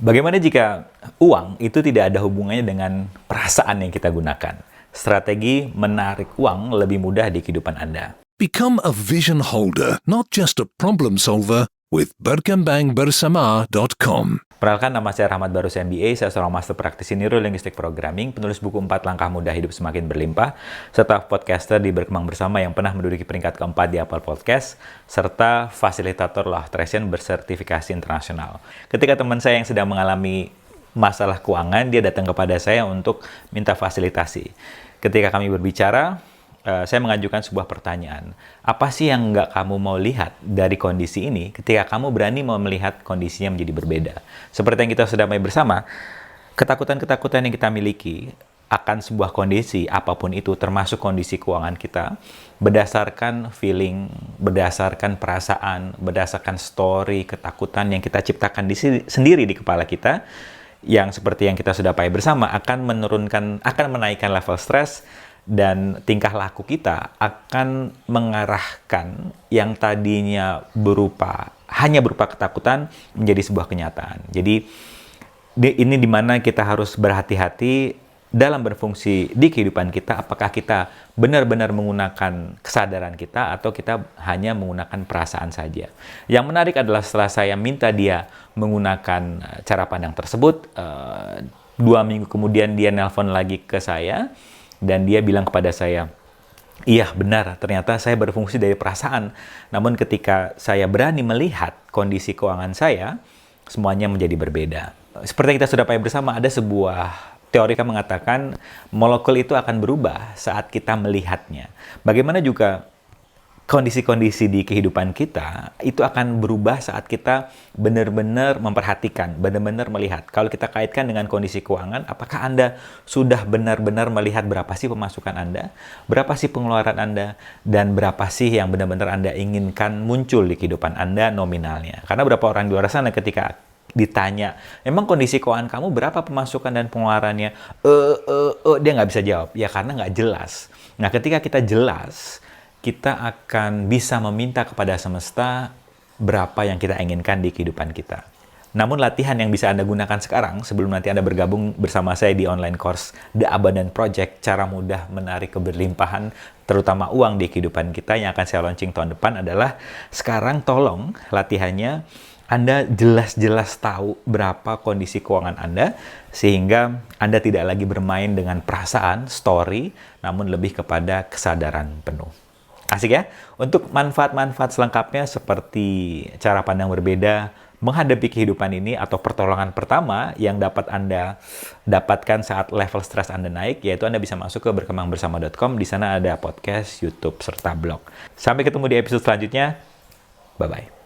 Bagaimana jika uang itu tidak ada hubungannya dengan perasaan yang kita gunakan? Strategi menarik uang lebih mudah di kehidupan Anda. Become a vision holder, not just a problem solver, with berkembangbersama.com. Perkenalkan, nama saya Rahmat Barus MBA, saya seorang master praktisi neurolinguistic programming, penulis buku 4 Langkah Mudah Hidup Semakin Berlimpah, serta podcaster di Berkembang Bersama yang pernah menduduki peringkat keempat di Apple Podcast, serta fasilitator Law of Attraction bersertifikasi internasional. Ketika teman saya yang sedang mengalami masalah keuangan, dia datang kepada saya untuk minta fasilitasi. Ketika kami berbicara, saya mengajukan sebuah pertanyaan. Apa sih yang nggak kamu mau lihat dari kondisi ini ketika kamu berani mau melihat kondisinya menjadi berbeda? Seperti yang kita sudah mulai bersama, ketakutan-ketakutan yang kita miliki akan sebuah kondisi, apapun itu, termasuk kondisi keuangan kita, berdasarkan feeling, berdasarkan perasaan, berdasarkan story, ketakutan yang kita ciptakan sendiri di kepala kita, yang seperti yang kita sudah pahami bersama, akan menaikkan level stres, dan tingkah laku kita akan mengarahkan yang tadinya hanya berupa ketakutan menjadi sebuah kenyataan. Jadi ini dimana kita harus berhati-hati dalam berfungsi di kehidupan kita. Apakah kita benar-benar menggunakan kesadaran kita atau kita hanya menggunakan perasaan saja. Yang menarik adalah setelah saya minta dia menggunakan cara pandang tersebut, 2 minggu kemudian dia nelpon lagi ke saya. Dan dia bilang kepada saya, iya benar, ternyata saya berfungsi dari perasaan. Namun ketika saya berani melihat kondisi keuangan saya, semuanya menjadi berbeda. Seperti yang kita sudah pahami bersama, ada sebuah teori yang mengatakan molekul itu akan berubah saat kita melihatnya. Bagaimana juga kondisi-kondisi di kehidupan kita itu akan berubah saat kita benar-benar memperhatikan, benar-benar melihat. Kalau kita kaitkan dengan kondisi keuangan, apakah Anda sudah benar-benar melihat berapa sih pemasukan Anda, berapa sih pengeluaran Anda, dan berapa sih yang benar-benar Anda inginkan muncul di kehidupan Anda nominalnya. Karena beberapa orang di luar sana ketika ditanya, memang kondisi keuangan kamu berapa pemasukan dan pengeluarannya? Dia nggak bisa jawab. Ya karena nggak jelas. Nah ketika kita jelas, kita akan bisa meminta kepada semesta berapa yang kita inginkan di kehidupan kita. Namun latihan yang bisa Anda gunakan sekarang, sebelum nanti Anda bergabung bersama saya di online course The Abundant Project, cara mudah menarik keberlimpahan, terutama uang di kehidupan kita yang akan saya launching tahun depan adalah, sekarang tolong latihannya, Anda jelas-jelas tahu berapa kondisi keuangan Anda, sehingga Anda tidak lagi bermain dengan perasaan, story, namun lebih kepada kesadaran penuh. Asik ya? Untuk manfaat-manfaat selengkapnya seperti cara pandang berbeda menghadapi kehidupan ini atau pertolongan pertama yang dapat Anda dapatkan saat level stres Anda naik, yaitu Anda bisa masuk ke berkembangbersama.com. Di sana ada podcast, YouTube, serta blog. Sampai ketemu di episode selanjutnya. Bye-bye.